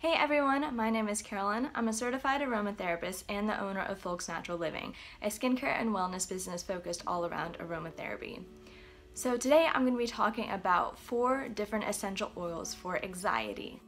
Hey everyone, my name is Carolyn. I'm a certified aromatherapist and the owner of Folks Natural Living, a skincare and wellness business focused all around aromatherapy. So today I'm going to be talking about 4 different essential oils for anxiety.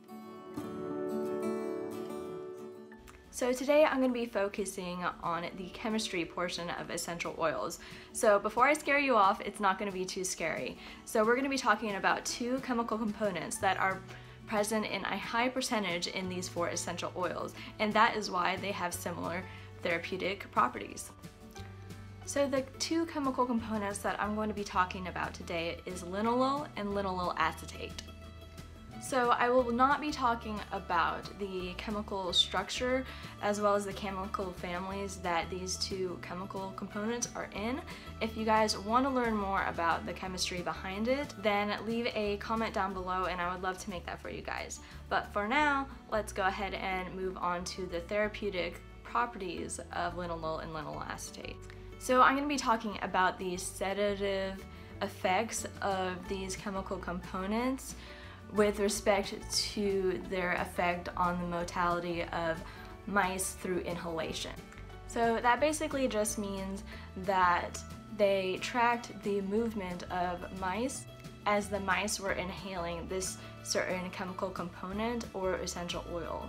So today I'm going to be focusing on the chemistry portion of essential oils. So before I scare you off, it's not going to be too scary. So we're going to be talking about 2 chemical components that are present in a high percentage in these 4 essential oils, and that is why they have similar therapeutic properties. So the 2 chemical components that I'm going to be talking about today is linalool and linalool acetate. So I will not be talking about the chemical structure as well as the chemical families that these 2 chemical components are in. If you guys want to learn more about the chemistry behind it, then leave a comment down below and I would love to make that for you guys. But for now, let's go ahead and move on to the therapeutic properties of linalool and linalool acetate. So I'm going to be talking about the sedative effects of these chemical components with respect to their effect on the motility of mice through inhalation. So that basically just means that they tracked the movement of mice as the mice were inhaling this certain chemical component or essential oil.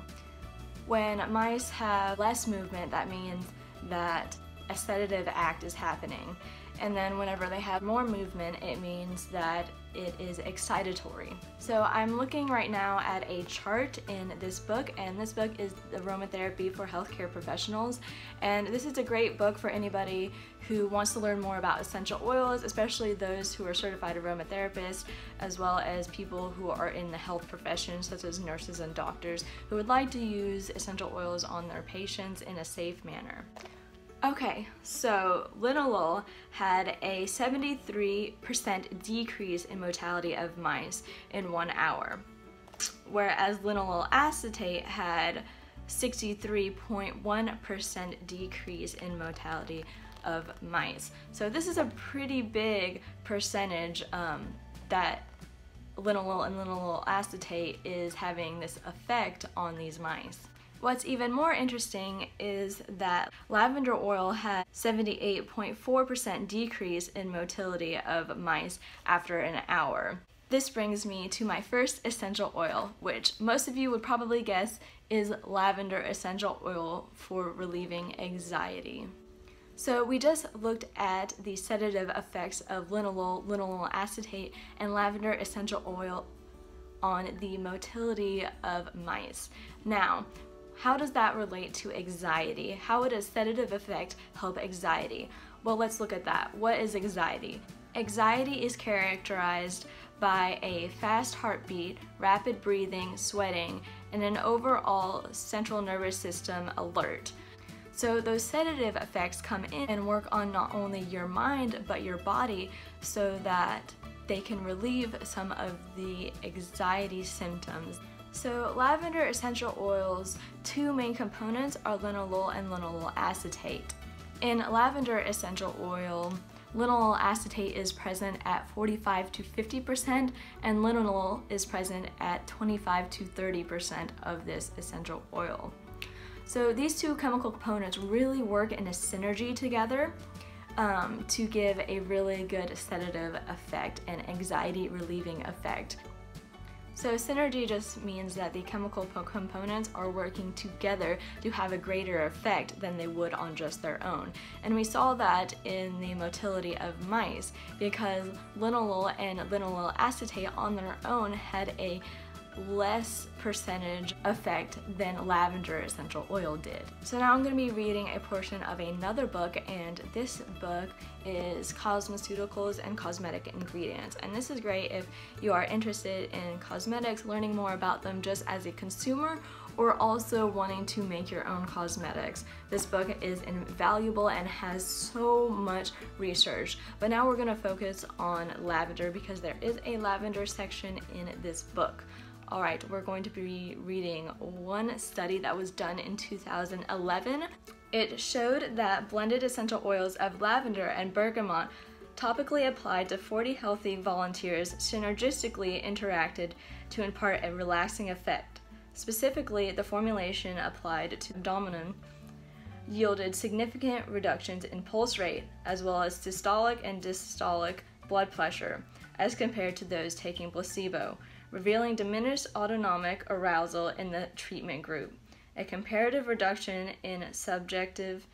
When mice have less movement, that means that a sedative act is happening. And then whenever they have more movement, it means that it is excitatory. So I'm looking right now at a chart in this book, and this book is Aromatherapy for Healthcare Professionals. And this is a great book for anybody who wants to learn more about essential oils, especially those who are certified aromatherapists, as well as people who are in the health profession, such as nurses and doctors, who would like to use essential oils on their patients in a safe manner. Okay, so linalool had a 73% decrease in motility of mice in 1 hour, whereas linalool acetate had 63.1% decrease in motility of mice. So this is a pretty big percentage that linalool and linalool acetate is having this effect on these mice. What's even more interesting is that lavender oil had 78.4% decrease in motility of mice after an hour. This brings me to my first essential oil, which most of you would probably guess is lavender essential oil for relieving anxiety. So we just looked at the sedative effects of linalool, linalool acetate, and lavender essential oil on the motility of mice. Now, how does that relate to anxiety? How would a sedative effect help anxiety? Well, let's look at that. What is anxiety? Anxiety is characterized by a fast heartbeat, rapid breathing, sweating, and an overall central nervous system alert. So those sedative effects come in and work on not only your mind but your body so that they can relieve some of the anxiety symptoms. So lavender essential oils, 2 main components are linalool and linalool acetate. In lavender essential oil, linalool acetate is present at 45 to 50% and linalool is present at 25 to 30% of this essential oil. So these 2 chemical components really work in a synergy together to give a really good sedative effect and anxiety relieving effect. So synergy just means that the chemical components are working together to have a greater effect than they would on just their own. And we saw that in the motility of mice because linalool and linalool acetate on their own had a less percentage effect than lavender essential oil did. So now I'm going to be reading a portion of another book, and this book is Cosmeceuticals and Cosmetic Ingredients. And this is great if you are interested in cosmetics, learning more about them just as a consumer, or also wanting to make your own cosmetics. This book is invaluable and has so much research. But now we're going to focus on lavender because there is a lavender section in this book. Alright, we're going to be reading one study that was done in 2011. It showed that blended essential oils of lavender and bergamot topically applied to 40 healthy volunteers synergistically interacted to impart a relaxing effect. Specifically, the formulation applied to abdomen yielded significant reductions in pulse rate, as well as systolic and diastolic blood pressure, as compared to those taking placebo, revealing diminished autonomic arousal in the treatment group. A comparative reduction in subjective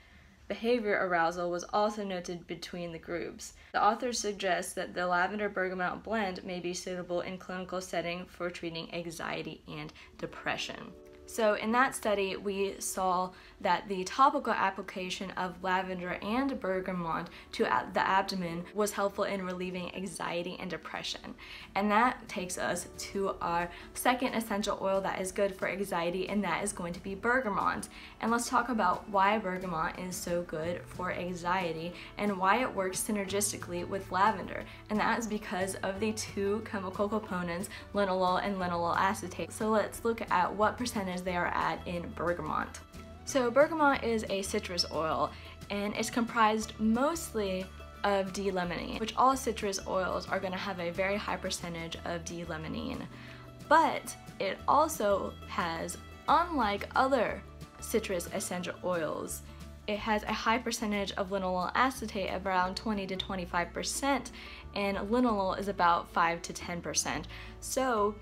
behavior arousal was also noted between the groups. The authors suggest that the lavender bergamot blend may be suitable in clinical setting for treating anxiety and depression. So in that study, we saw that the topical application of lavender and bergamot to the abdomen was helpful in relieving anxiety and depression. And that takes us to our second essential oil that is good for anxiety, and that is going to be bergamot. And let's talk about why bergamot is so good for anxiety and why it works synergistically with lavender. And that is because of the two chemical components, linalol and linalool acetate. So let's look at what percentage they are at in bergamot. So bergamot is a citrus oil, and it's comprised mostly of D-limonene, which all citrus oils are going to have a very high percentage of D-limonene. But it also has, unlike other citrus essential oils, it has a high percentage of linalool acetate, around 20 to 25%, and linalool is about 5 to 10%. So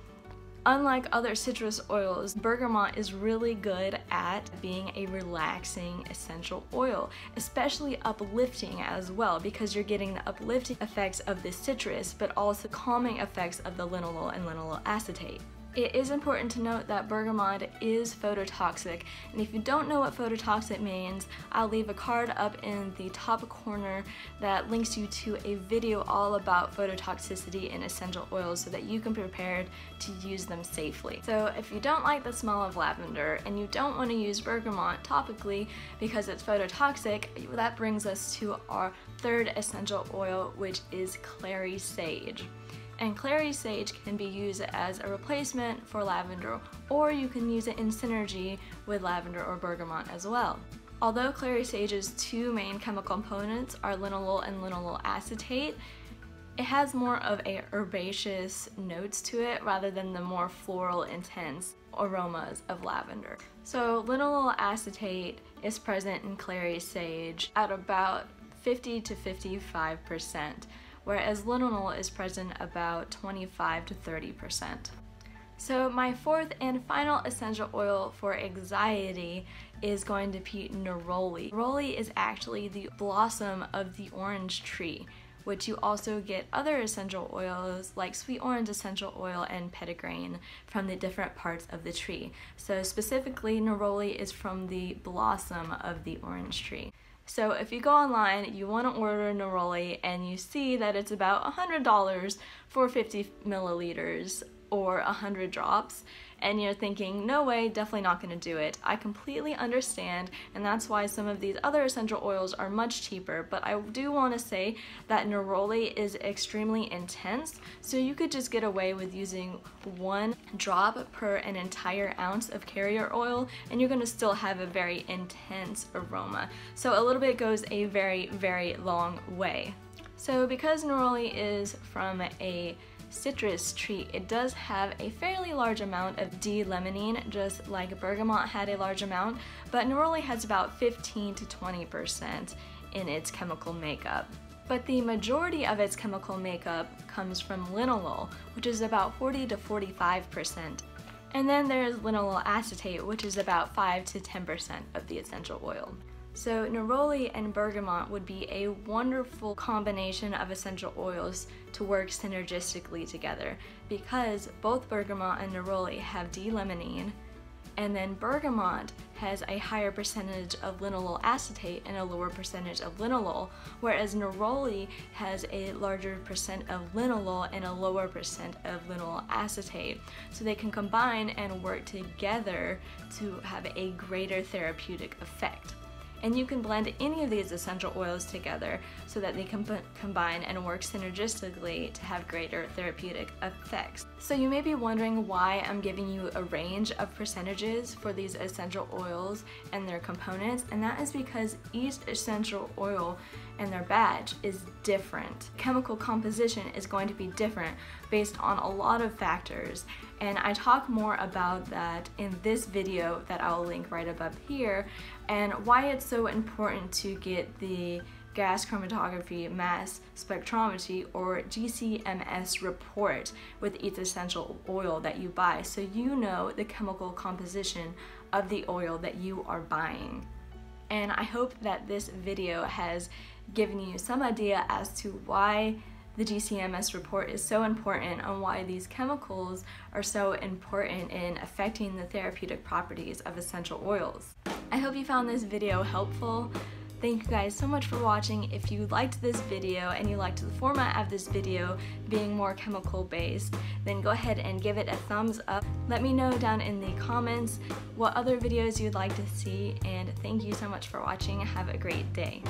unlike other citrus oils, bergamot is really good at being a relaxing essential oil, especially uplifting as well, because you're getting the uplifting effects of the citrus, but also calming effects of the linalool and linalool acetate. It is important to note that bergamot is phototoxic, and if you don't know what phototoxic means, I'll leave a card up in the top corner that links you to a video all about phototoxicity in essential oils so that you can be prepared to use them safely. So if you don't like the smell of lavender and you don't want to use bergamot topically because it's phototoxic, that brings us to our third essential oil, which is clary sage. And clary sage can be used as a replacement for lavender, or you can use it in synergy with lavender or bergamot as well. Although clary sage's two main chemical components are linalool and linalool acetate, it has more of a herbaceous notes to it rather than the more floral intense aromas of lavender. So linalool acetate is present in clary sage at about 50 to 55%. Whereas linalool is present about 25 to 30%. So my fourth and final essential oil for anxiety is going to be neroli. Neroli is actually the blossom of the orange tree, which you also get other essential oils like sweet orange essential oil and petitgrain from the different parts of the tree. So specifically, neroli is from the blossom of the orange tree. So if you go online, you want to order neroli and you see that it's about $100 for 50 milliliters or 100 drops, and you're thinking, no way, definitely not going to do it. I completely understand, and that's why some of these other essential oils are much cheaper, but I do want to say that neroli is extremely intense, so you could just get away with using 1 drop per an entire ounce of carrier oil, and you're going to still have a very intense aroma. So a little bit goes a very, very long way. So because neroli is from a citrus tree, it does have a fairly large amount of D-limonene, just like bergamot had a large amount, but neroli has about 15 to 20% in its chemical makeup. But the majority of its chemical makeup comes from linalool, which is about 40 to 45%. And then there's linalool acetate, which is about 5 to 10% of the essential oil. So neroli and bergamot would be a wonderful combination of essential oils to work synergistically together, because both bergamot and neroli have D-limonene, and then bergamot has a higher percentage of linalool acetate and a lower percentage of linalool, whereas neroli has a larger percent of linalool and a lower percent of linalool acetate. So they can combine and work together to have a greater therapeutic effect. And you can blend any of these essential oils together so that they can combine and work synergistically to have greater therapeutic effects. So you may be wondering why I'm giving you a range of percentages for these essential oils and their components, and that is because each essential oil and their batch is different. Chemical composition is going to be different based on a lot of factors, And I talk more about that in this video that I'll link right above here, and why it's so important to get the gas chromatography mass spectrometry or GCMS report with each essential oil that you buy, so you know the chemical composition of the oil that you are buying. And I hope that this video has given you some idea as to why the GCMS report is so important and why these chemicals are so important in affecting the therapeutic properties of essential oils. I hope you found this video helpful. Thank you guys so much for watching. If you liked this video and you liked the format of this video being more chemical based, then go ahead and give it a thumbs up. Let me know down in the comments what other videos you'd like to see, and thank you so much for watching. Have a great day.